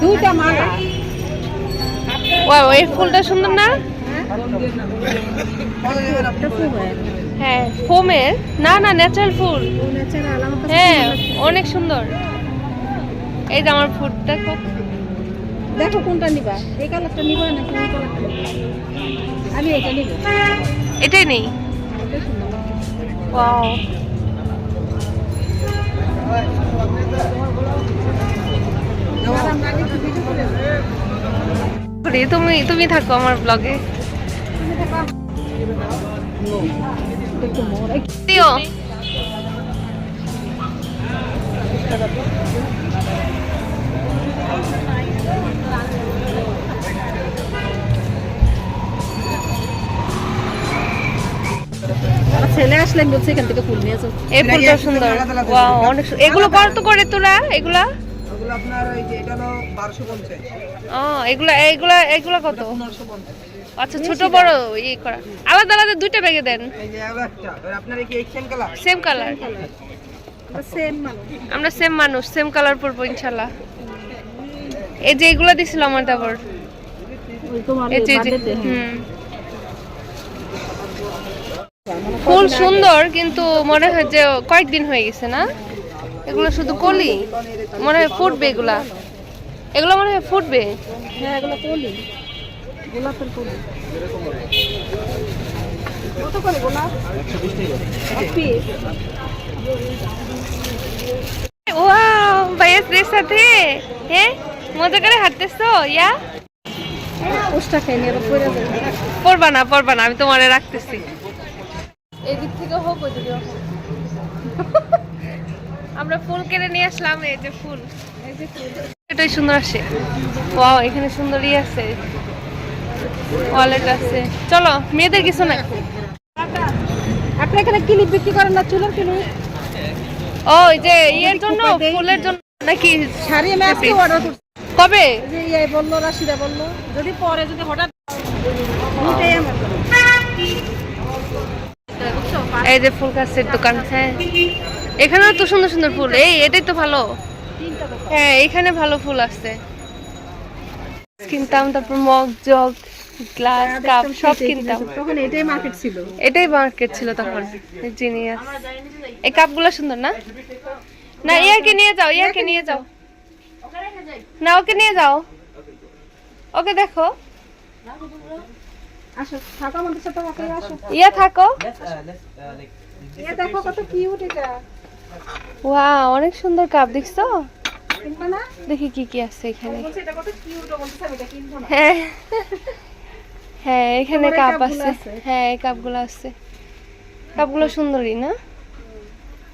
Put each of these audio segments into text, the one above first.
দুইটা মালা। ওয়াও, এই ফুলটা সুন্দর না? হ্যাঁ, ফোমের না, না ন্যাচারাল ফুল। হ্যাঁ, অনেক সুন্দর। এই যে আমার ফুল দেখো। দেখো কোনটা নিবা, এই কালারটা নিবা না কোন কালারটা? আমি এটা নিব। এটাই নেই। এটা সুন্দর। ওয়াও, তুমি তুমি থাকো আমার ব্লগে। দিও। ছেলে আসলে বলছে এখান থেকে ফুল নিয়ে যাও। এই ফুলটা সুন্দর। ওয়াও, অনেক এগুলো কত করে তোরা এগুলা? ওগুলো আপনার ওই যে এটা হলো 1250। এগুলা এগুলা এগুলা কত? 1550। আচ্ছা, ছোট বড় ই করা আলাদা আলাদা দুইটা ব্যাগে দেন। এই যে আরো একটা, আর আপনার কি same colour? Same colour. Same মানুষ, আমরা সেম মানুষ, সেম কালার পরবো ইনশাআল্লাহ। এই যে এগুলা দিছিল আমার তারপর। ওই তোমার এই যে বার্থডেতে। ফুল সুন্দর, কিন্তু মনে হয় যে কয়েকদিন হয়ে গেছে না? এগুলো শুধু কলি, মনে হয় ফুটবে এগুলা। এগুলো মনে হয় ফুটবে। হ্যাঁ, এগুলো কলি, গোলাপের কলি। কত করে গোলাপ? 120 টাকা পিস। ওয়াও, ভাইয়াদের সাথে হ্যাঁ মজা করে হাঁটতেছো ইয়া? ওস্টা খাই নিয়ে পড়ে যাবে। পড়বা না, আমি তোমারে রাখতেছি। এই দিক থেকে হোক, ওই দিকে হোক। আমরা ফুল কিনে নিয়ে আসলাম। এই যে ফুল, এই যে ফুল, এটাই সুন্দর আসে। ওয়াও, এখানে সুন্দরই আছে, ওয়ালেট আছে। চলো, মেয়েদের কিছু না। আপনি এখানে ক্লিপ বিক্রি করেন না, চুলের ক্লিপ? ওই যে ইয়ের জন্য, ফুলের জন্য নাকি? শাড়ি আমি আজকে অর্ডার করছি। কবে? যে ইয়ে বললো, রাশিদা বললো যদি পরে যদি হঠাৎ ওইটাই আমার জন্য। এই যে ফুল গাছের দোকান। হ্যাঁ, এখানেও তো সুন্দর সুন্দর ফুল। এটাই তো ভালো। হ্যাঁ, এখানে ভালো ফুল আছে। কিনতাম, তারপর মগ জগ গ্লাস কাপ সব কিনতাম। তখন এটাই মার্কেট ছিল। এটাই মার্কেট ছিল তখন। জিনিয়াস। এই কাপগুলো সুন্দর না? না, ইয়াকে নিয়ে যাও, ইয়াকে নিয়ে যাও। না, ওকে নিয়ে যাও, ওকে দেখো। আসো, থাকো আমাদের সাথে, আসো। ইয়া থাকো। ইয়ে দেখো কত কিউট এটা। ওয়াও, অনেক সুন্দর কাপ দেখছো? কিনবা না? দেখি কি কি আছে এখানে। বলছে এটা কত কিউট, বলছে আমি এটা কিনবো না। হ্যাঁ, হ্যাঁ, এখানে তোমার এই কাপ কাপগুলো আছে। আছে? হ্যাঁ, এই কাপগুলো আছে। কাপগুলো সুন্দরই না?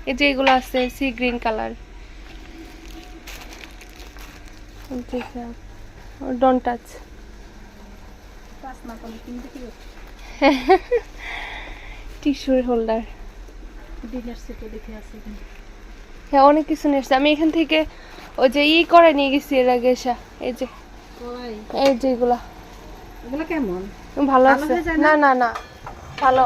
এই যে এগুলো আছে sea green colour. Don't touch. Pass না করলে কিনতে কি? টিস্যুর হোল্ডার। ডিনার সেটও দেখে আছে এখানে। হ্যাঁ, অনেক কিছু নিয়ে আসছে। আমি এখান থেকে ওই যে করে নিয়ে গেছি এর আগে এসে। এই যে ওই এই যে এগুলা এগুলো কেমন? ভালো আছে। হয়ে যায় না না না, ভালো।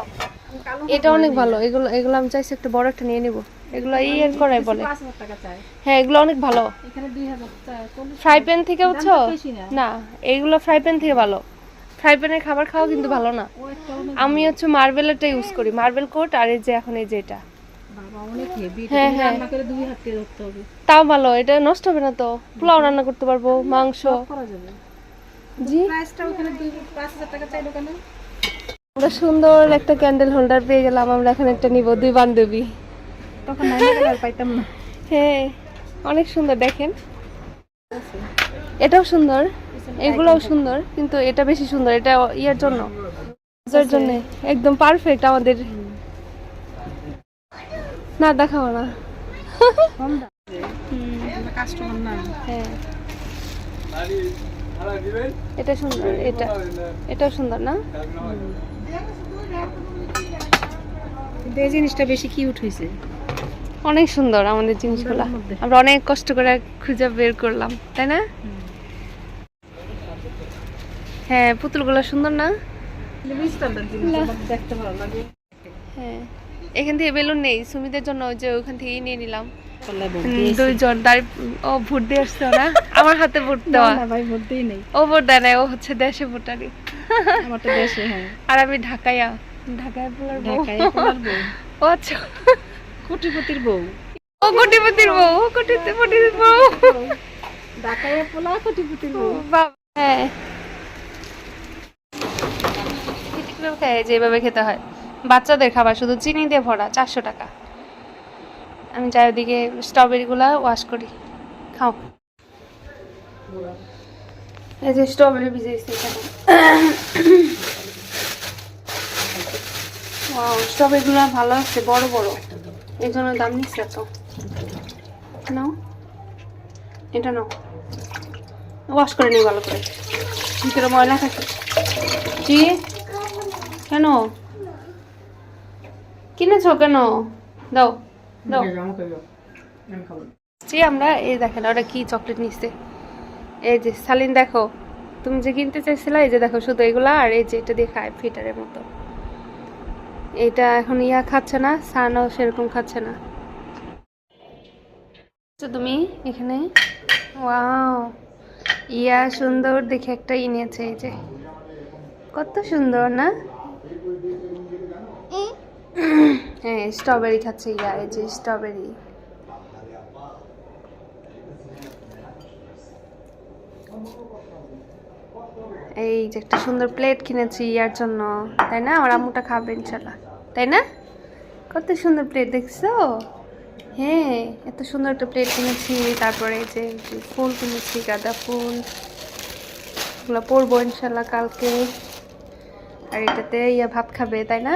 কালো এটা অনেক ভালো। এগুলো এগুলো আমি চাইছি একটা বড় একটা নিয়ে নিব। এগুলো এর করাই বলে। 5000 টাকা চাই। হ্যাঁ, এগুলো অনেক ভালো। এখানে 2000 চাই। ফ্রাই প্যান থেকে বুঝছো? দামটা বেশি না। না, এইগুলো ফ্রাই প্যান থেকে ভালো। ফ্রাই প্যানের খাবার খাওয়া কিন্তু ভালো না। ও একটা অনেক আমি হচ্ছে মার্বেলটা ইউজ করি, মার্বেল কোট। আর এই যে এখন এই যে এটা, বাবা অনেক হেভি। হ্যাঁ, হ্যাঁ। রান্না করে 2 হাত দিয়ে ধরতে হবে। তাও ভালো। এটা নষ্ট হবে না তো। পোলাও রান্না করতে পারবো, মাংস। করা যাবে। জি, প্রাইসটা ওখানে 5000 টাকা চাইলো কেন? আমরা সুন্দর একটা ক্যান্ডেল হোল্ডার পেয়ে গেলাম। আমরা এখন একটা নিব, দুই বান্ধবী। তখন 9000 পাইতাম না। হ্যাঁ, অনেক সুন্দর দেখেন। এটাও সুন্দর, এগুলোও সুন্দর, কিন্তু এটা বেশি সুন্দর। এটা ইয়ার জন্য, পূজার জন্য একদম পারফেক্ট আমাদের। না, দেখাবো না। কম দাম। আমরা কাস্টমার না। হ্যাঁ, এটা সুন্দর। এটাও সুন্দর না? কিন্তু এই জিনিসটা বেশি কিউট হয়েছে। অনেক সুন্দর আমাদের জিনিসগুলো। আমরা অনেক কষ্ট করে খুঁজে বের করলাম, তাই না? হ্যাঁ, পুতুলগুলো সুন্দর না? দেখতে ভালো লাগে। হ্যাঁ, এখান থেকে বেলুন নেই সুমিদের জন্য, ওই যে ওখান থেকেই নিয়ে নিলাম। দুইজন দাঁড়িয়ে ও ভোট দিয়ে আসছে না আমার হাতে ভোট দেওয়া না ভাই ভোট দিই নাই, ও ভোট দেয় না, ও হচ্ছে দেশে ভোটারি। আমার তো দেশে। হ্যাঁ, আর আমি ঢাকাইয়া পোলার বউ। ঢাকায় পোলার বউ, ও আচ্ছা, কোটিপতির বউ। ও কোটিপতির বউ, ও কোটিপতির বউ। ঢাকায় পোলা, কোটিপতির বউ। বাবা হ্যাঁ, যেভাবে খেতে হয় বাচ্চাদের খাবার, শুধু চিনি দিয়ে ভরা, 400 টাকা। আমি যাই ওদিকে স্ট্রবেরি গুলা ওয়াশ করি, খাও। এই যে স্ট্রবেরি ভিজেছি এখানে। ওয়াও, স্ট্রবেরি গুলা ভালো আছে, বড় বড়, এই জন্য দাম নিচ্ছে এত। নাও, এটা নাও, ওয়াশ করে নিই ভালো করে, ভিতরে ময়লা থাকে। জি কেন কিনেছো, কেন দাও দাও। জি আমরা এই দেখেন ওরা কি চকলেট নিচ্ছে, এই যে সালিন দেখো, তুমি যে কিনতে চাইছিলে, এই যে দেখো শুধু এগুলা, আর এই যে এটা দিয়ে খায় ফিটারের মতো। এটা এখন ইয়া খাচ্ছে না, সানও সেরকম খাচ্ছে না। তো তুমি এখানে ওয়াও, ইয়া সুন্দর দেখে একটা নিয়েছে, এই যে কত সুন্দর না। হ্যাঁ স্ট্রবেরি খাচ্ছে ইয়া, এই যে স্ট্রবেরি। এই যে একটা সুন্দর প্লেট কিনেছি ইয়ার জন্য, তাই না? আমার আম্মুটা খাবে ইনশাল্লাহ, তাই না? কত সুন্দর প্লেট দেখছো? হ্যাঁ এত সুন্দর একটা প্লেট কিনেছি। তারপরে এই যে ফুল কিনেছি, গাঁদা ফুল, এগুলো পরবো ইনশাল্লাহ কালকে। আর এটাতে ইয়া ভাত খাবে, তাই না?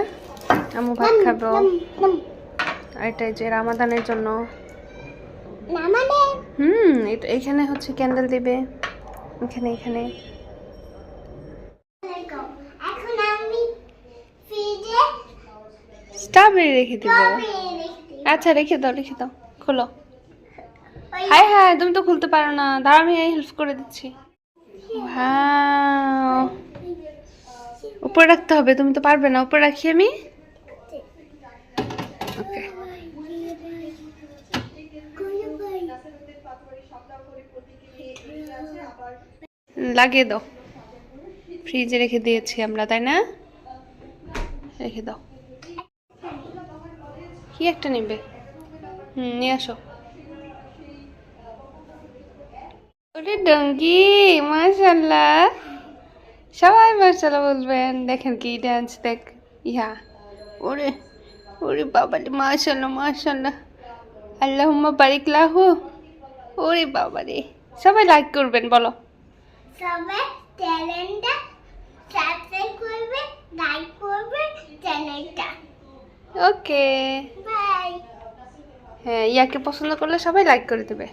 আম্মু ভাত খাবো। আর এটা যে রামাদানের জন্য, এটা এখানে হচ্ছে ক্যান্ডেল দিবে, এখানে এখানে। স্ট্রবেরি রেখে দিব। আচ্ছা রেখে দাও, রেখে দাও, খোলো। হাই হাই, তুমি তো খুলতে পারো না, দাঁড়া আমি হেল্প করে দিচ্ছি। ওয়াও, উপরে রাখতে হবে, তুমি তো পারবে না, উপরে রাখি আমি। ওকে, লাগিয়ে দাও, ফ্রিজে রেখে দিয়েছি আমরা, তাই না? রেখে দাও। কি একটা নেবে? নিয়ে আসো। ওরে ডঙ্গি, মাশাআল্লাহ, সবাই মাশাআল্লাহ বলবেন। দেখেন কি ডান্স, দেখ ইহা, ওরে ওরে বাবারে, মাশাআল্লাহ মাশাআল্লাহ, আল্লাহুম্মা বারিক লাহু। ওরে বাবারে, সবাই লাইক করবেন, বলো সবাই চ্যানেলটা সাবস্ক্রাইব করবে, লাইক করবে চ্যানেলটা। Okay bye. হ্যাঁ, ইয়াকে পছন্দ করলে সবাই লাইক করে দেবে।